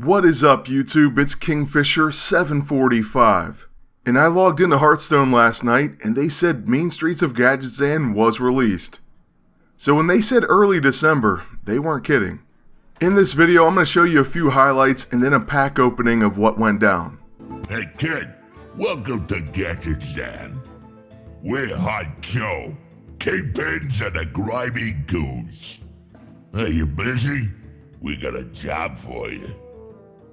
What is up, YouTube? It's Kingfisher745, and I logged into Hearthstone last night and they said Mean Streets of Gadgetzan was released. So when they said early December, they weren't kidding. In this video, I'm going to show you a few highlights and then a pack opening of what went down. Hey kid, welcome to Gadgetzan. We're Hot Joe, Kingpins and the Grimy Goose. Hey, you busy? We got a job for you.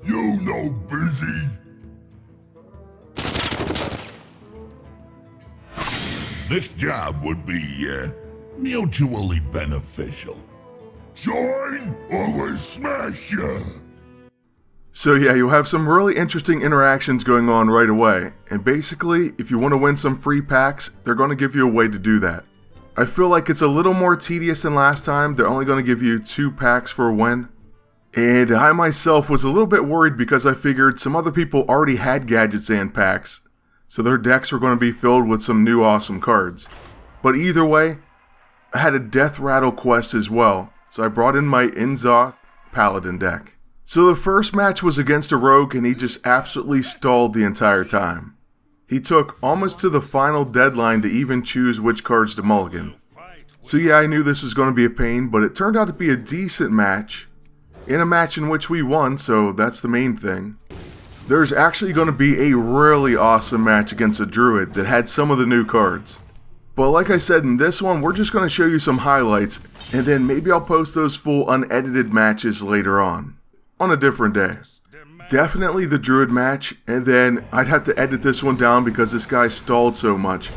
You know busy. This job would be, mutually beneficial. Join or we'll smash ya! So yeah, you'll have some really interesting interactions going on right away, and basically, if you want to win some free packs, they're going to give you a way to do that. I feel like it's a little more tedious than last time. They're only going to give you 2 packs for a win. And I myself was a little bit worried because I figured some other people already had Gadgetzan packs, so their decks were going to be filled with some new awesome cards. But either way, I had a Death Rattle quest as well, so I brought in my Inzoth Paladin deck. So the first match was against a rogue and he just absolutely stalled the entire time. He took almost to the final deadline to even choose which cards to mulligan. So yeah, I knew this was going to be a pain, but it turned out to be a decent match. In a match in which we won, so that's the main thing. There's actually going to be a really awesome match against a druid that had some of the new cards. But like I said, in this one, we're just going to show you some highlights, and then maybe I'll post those full unedited matches later on a different day. Definitely the druid match, and then I'd have to edit this one down because this guy stalled so much.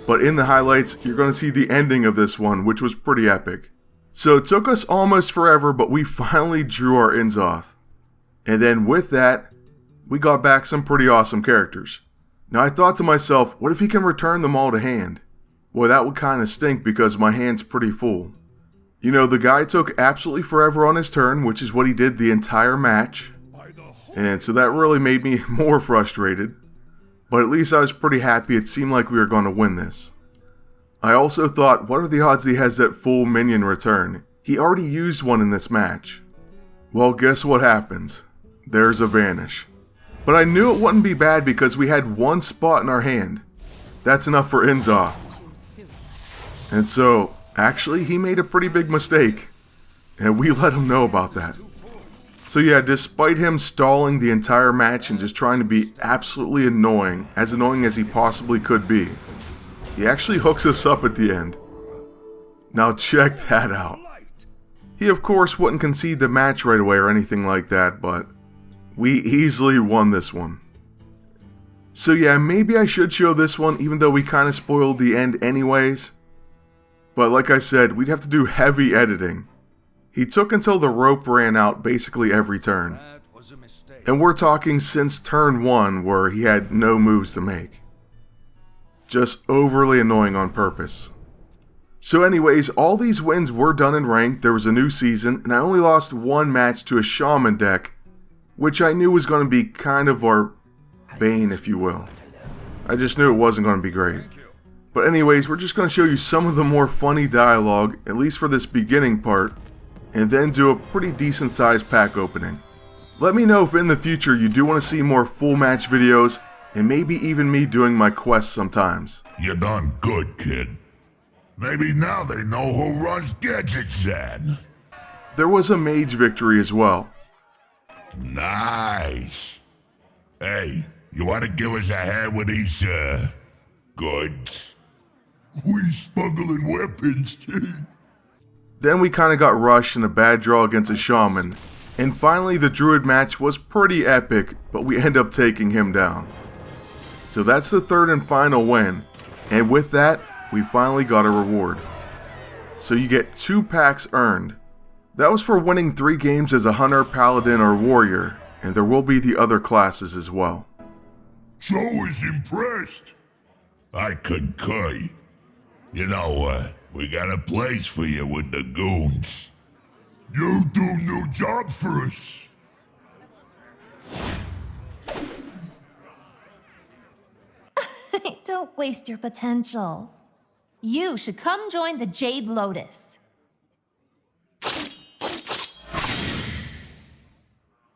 But in the highlights, you're going to see the ending of this one, which was pretty epic. So it took us almost forever, but we finally drew our Inzoth. And then with that, we got back some pretty awesome characters. Now I thought to myself, what if he can return them all to hand? Well, that would kind of stink because my hand's pretty full. You know, the guy took absolutely forever on his turn, which is what he did the entire match. And so that really made me more frustrated. But at least I was pretty happy. It seemed like we were going to win this. I also thought, what are the odds he has that full minion return? He already used one in this match. Well, guess what happens? There's a vanish. But I knew it wouldn't be bad because we had one spot in our hand. That's enough for Inzoth. And so, actually, he made a pretty big mistake. And we let him know about that. So yeah, despite him stalling the entire match and just trying to be absolutely annoying as he possibly could be, he actually hooks us up at the end. Now check that out. He of course wouldn't concede the match right away or anything like that, but we easily won this one. So yeah, maybe I should show this one even though we kind of spoiled the end anyways. But like I said, we'd have to do heavy editing. He took until the rope ran out basically every turn. And we're talking since turn 1 where he had no moves to make. Just overly annoying on purpose. So anyways, all these wins were done in ranked. There was a new season, and I only lost one match to a shaman deck, which I knew was going to be kind of our bane, if you will. I just knew it wasn't going to be great. But anyways, we're just going to show you some of the more funny dialogue, at least for this beginning part, and then do a pretty decent sized pack opening. Let me know if in the future you do want to see more full match videos, and maybe even me doing my quests sometimes. You done good, kid. Maybe now they know who runs Gadgetzan. There was a mage victory as well. Nice. Hey, you want to give us a hand with these, goods? We smuggling weapons, too. Then we kind of got rushed in a bad draw against a shaman. And finally the druid match was pretty epic, but we end up taking him down. So that's the third and final win, and with that, we finally got a reward. So you get 2 packs earned. That was for winning 3 games as a hunter, paladin, or warrior, and there will be the other classes as well. Joe is impressed. I concur. You know, we got a place for you with the goons. You do new job for us. Don't waste your potential. You should come join the Jade Lotus.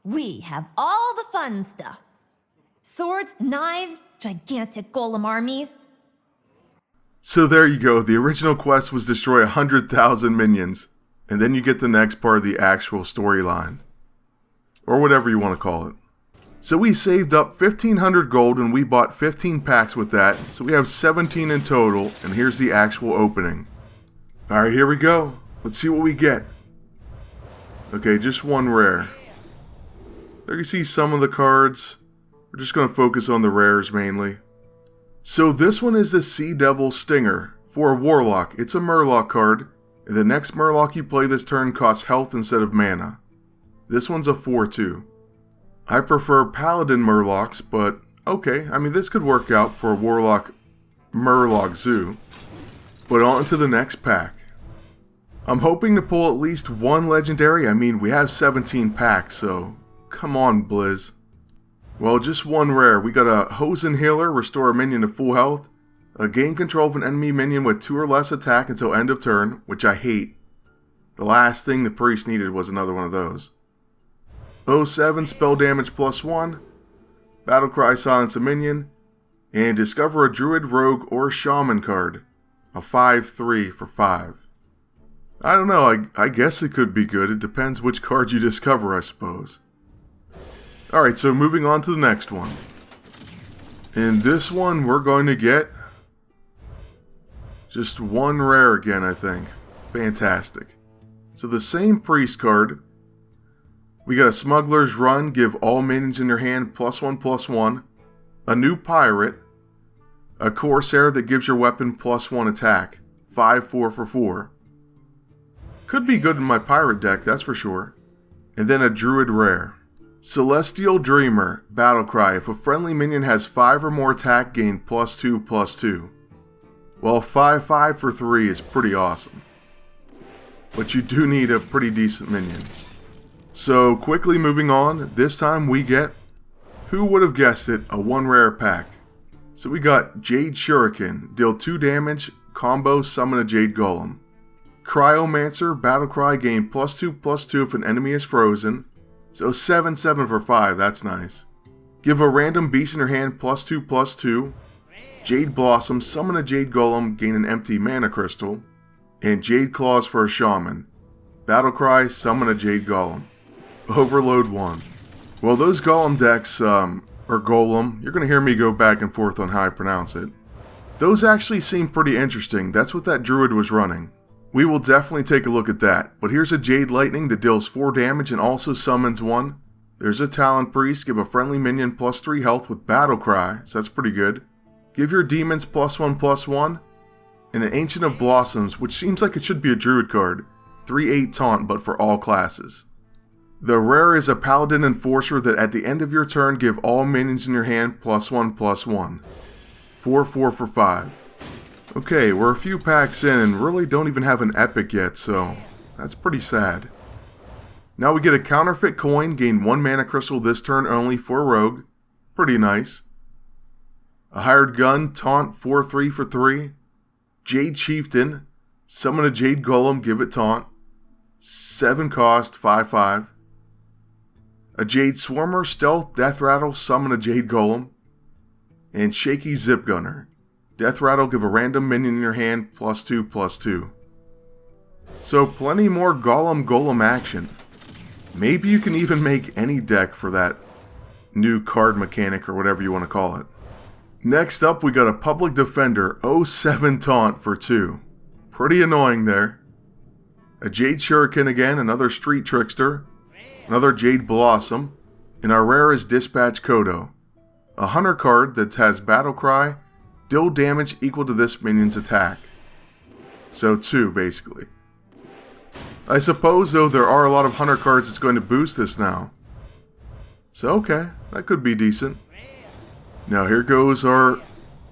We have all the fun stuff. Swords, knives, gigantic golem armies. So there you go, the original quest was destroy 100,000 minions, and then you get the next part of the actual storyline. Or whatever you want to call it. So we saved up 1,500 gold and we bought 15 packs with that, so we have 17 in total, and here's the actual opening. Alright, here we go. Let's see what we get. Okay, just one rare. There you see some of the cards. We're just going to focus on the rares mainly. So this one is the Sea Devil Stinger. For a Warlock, it's a Murloc card, and the next Murloc you play this turn costs health instead of mana. This one's a 4/2. I prefer Paladin Murlocs, but okay, I mean this could work out for a Warlock Murloc Zoo. But on to the next pack. I'm hoping to pull at least one legendary. I mean, we have 17 packs, so come on, Blizz. Well, just one rare. We got a Hosen Healer, restore a minion to full health. Gain control of an enemy minion with 2 or less attack until end of turn, which I hate. The last thing the priest needed was another one of those. 07, spell damage +1. Battlecry, silence a minion. And discover a druid, rogue, or shaman card. A 5/3 for 5. I don't know, I guess it could be good. It depends which card you discover, I suppose. Alright, so moving on to the next one. In this one, we're going to get just one rare again, I think. Fantastic. So the same priest card. We got a Smuggler's Run, give all minions in your hand +1/+1. A new Pirate. A Corsair that gives your weapon +1 attack. 5/4 for 4. Could be good in my Pirate deck, that's for sure. And then a Druid rare. Celestial Dreamer, Battlecry. If a friendly minion has 5 or more attack, gain +2/+2. Well, 5/5 for 3 is pretty awesome. But you do need a pretty decent minion. So, quickly moving on, this time we get, who would have guessed it, a 1 rare pack. So we got Jade Shuriken, deal 2 damage, combo, summon a Jade Golem. Cryomancer, Battlecry, gain +2/+2 if an enemy is frozen. So 7/7 for 5, that's nice. Give a random beast in your hand +2/+2. Jade Blossom, summon a Jade Golem, gain an empty mana crystal. And Jade Claws for a Shaman. Battlecry, summon a Jade Golem. Overload 1. Well, those Golem decks, or Golem, you're going to hear me go back and forth on how I pronounce it. Those actually seem pretty interesting. That's what that Druid was running. We will definitely take a look at that, but here's a Jade Lightning that deals 4 damage and also summons 1. There's a Talon Priest, give a friendly minion +3 health with Battlecry, so that's pretty good. Give your demons +1/+1, and an Ancient of Blossoms, which seems like it should be a Druid card. 3/8 taunt, but for all classes. The rare is a Paladin Enforcer that at the end of your turn give all minions in your hand +1/+1. 4/4 for 5. Okay, we're a few packs in and really don't even have an epic yet, so that's pretty sad. Now we get a Counterfeit Coin, gain 1 mana crystal this turn only for a rogue. Pretty nice. A Hired Gun, taunt 4/3 for 3. Jade Chieftain, summon a Jade Golem, give it taunt. 7 cost, 5/5. A Jade Swarmer, stealth, death rattle, summon a Jade Golem. And Shaky Zip Gunner. Death Rattle, give a random minion in your hand +2/+2. So plenty more Golem action. Maybe you can even make any deck for that new card mechanic or whatever you want to call it. Next up we got a Public Defender 07 taunt for 2. Pretty annoying there. A Jade Shuriken again, another Street Trickster. Another Jade Blossom. And our rare is Dispatch Kodo. A Hunter card that has Battlecry, deal damage equal to this minion's attack. So 2, basically. I suppose, though, there are a lot of Hunter cards that's going to boost this now. So okay, that could be decent. Now here goes our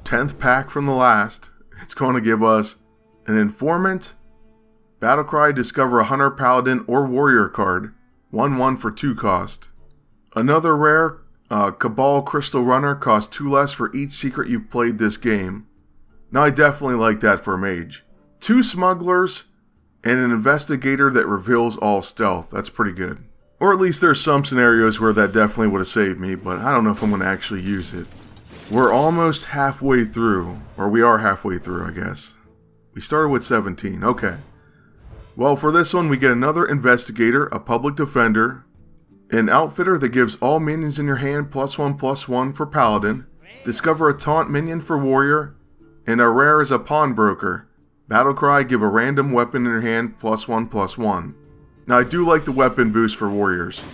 10th pack from the last. It's going to give us an Informant, Battlecry, discover a Hunter, Paladin, or Warrior card. 1/1 for 2 cost. Another rare, Cabal Crystal Runner, costs 2 less for each secret you've played this game. Now I definitely like that for a mage. 2 Smugglers, and an Investigator that reveals all stealth. That's pretty good. Or at least there's some scenarios where that definitely would have saved me, but I don't know if I'm going to actually use it. We're almost halfway through, or we are halfway through, I guess. We started with 17, okay. Well, for this one, we get another investigator, a public defender, an outfitter that gives all minions in your hand +1/+1 for paladin, discover a taunt minion for warrior, and a rare is a pawnbroker. Battlecry, give a random weapon in your hand +1/+1. Now I do like the weapon boost for warriors.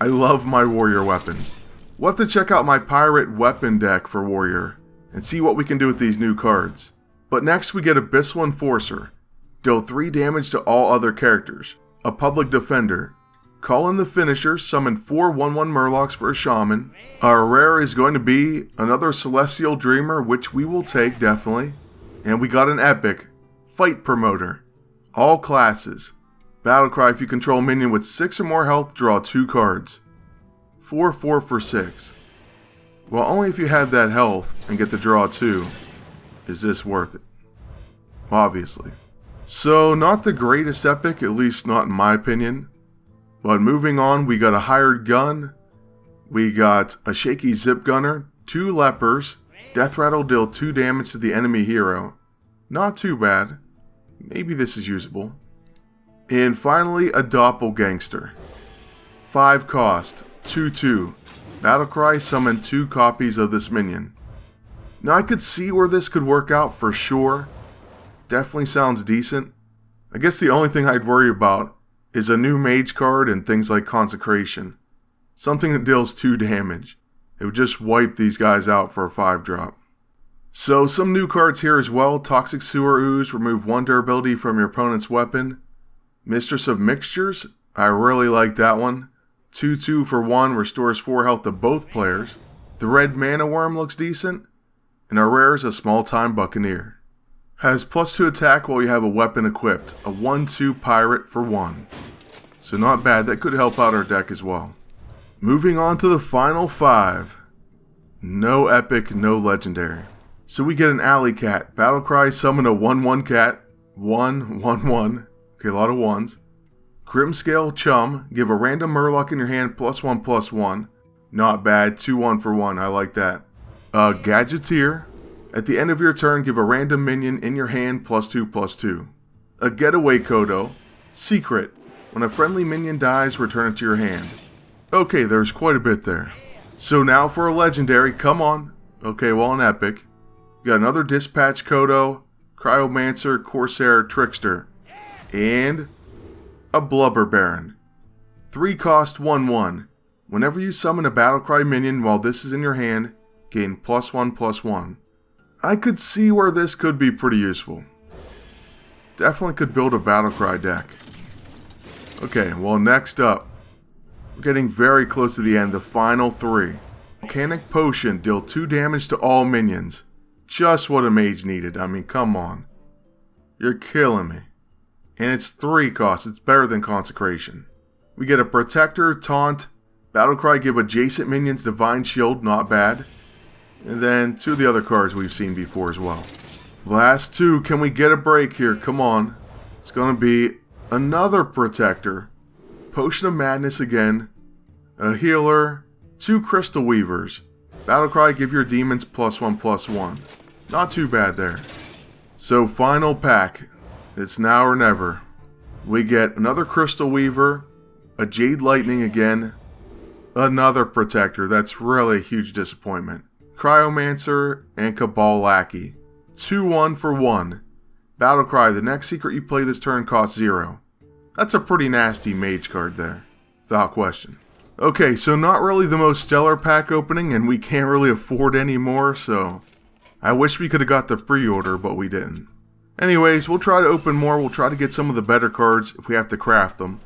I love my warrior weapons. We'll have to check out my pirate weapon deck for warrior and see what we can do with these new cards. But next we get Abyssal Enforcer. Deal 3 damage to all other characters. A public defender. Call in the finisher, summon 4 1/1 Murlocs for a shaman. Our rare is going to be another Celestial Dreamer, which we will take definitely. And we got an epic. Fight Promoter. All classes. Battlecry, if you control a minion with 6 or more health, draw 2 cards. 4/4 for 6. Well, only if you have that health and get to draw 2 is this worth it. Obviously. So, not the greatest epic, at least not in my opinion. But moving on, we got a hired gun. We got a shaky zip gunner, 2 lepers. Death Rattle, deal 2 damage to the enemy hero. Not too bad. Maybe this is usable. And finally, a doppelgangster. 5 cost, 2/2. Battlecry, summon 2 copies of this minion. Now I could see where this could work out for sure. Definitely sounds decent. I guess the only thing I'd worry about is a new mage card and things like Consecration. Something that deals 2 damage. It would just wipe these guys out for a 5-drop. So some new cards here as well. Toxic Sewer Ooze, remove 1 durability from your opponent's weapon. Mistress of Mixtures, I really like that one. 2/2 for 1, restores 4 health to both players. The red Mana Worm looks decent. And our rare is a Small Time Buccaneer. Has +2 attack while you have a weapon equipped. A 1/2 pirate for 1. So not bad, that could help out our deck as well. Moving on to the final 5. No epic, no legendary. So we get an Alley Cat. Battlecry, summon a 1/1 cat. 1/1/1. Okay, a lot of 1s. Grimscale Chum, give a random Murloc in your hand +1/+1. Not bad, 2/1 for 1, I like that. Gadgeteer. At the end of your turn, give a random minion in your hand +2/+2. A Getaway Kodo. Secret. When a friendly minion dies, return it to your hand. Okay, there's quite a bit there. So now for a legendary, come on. Okay, well an epic. We got another Dispatch Kodo, Cryomancer, Corsair, Trickster. And a Blubber Baron. 3 cost 1/1. Whenever you summon a Battlecry minion while this is in your hand, gain +1/+1. I could see where this could be pretty useful. Definitely could build a Battlecry deck. Okay, well next up, we're getting very close to the end, the final 3. Volcanic Potion, deal 2 damage to all minions. Just what a mage needed, I mean come on. You're killing me. And it's 3 costs, it's better than Consecration. We get a Protector, Taunt, Battlecry, give adjacent minions Divine Shield, not bad. And then 2 of the other cards we've seen before as well. Last 2, can we get a break here? Come on. It's going to be another Protector, Potion of Madness again, a Healer, 2 Crystal Weavers. Battlecry, give your demons +1/+1. Not too bad there. So final pack. It's now or never. We get another Crystal Weaver, a Jade Lightning again, another Protector. That's really a huge disappointment. Cryomancer, and Cabal Lackey. 2/1 for 1. Battlecry, the next secret you play this turn costs 0. That's a pretty nasty mage card there, without question. Okay, so not really the most stellar pack opening, and we can't really afford any more, so I wish we could have got the pre-order, but we didn't. Anyways, we'll try to open more, we'll try to get some of the better cards if we have to craft them,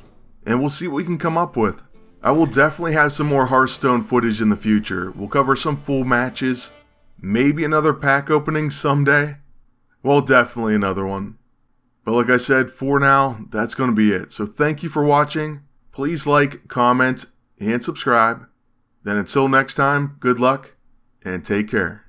and we'll see what we can come up with. I will definitely have some more Hearthstone footage in the future. We'll cover some full matches, maybe another pack opening someday. Well, definitely another one. But like I said, for now, that's going to be it. So thank you for watching. Please like, comment, and subscribe. Then until next time, good luck, and take care.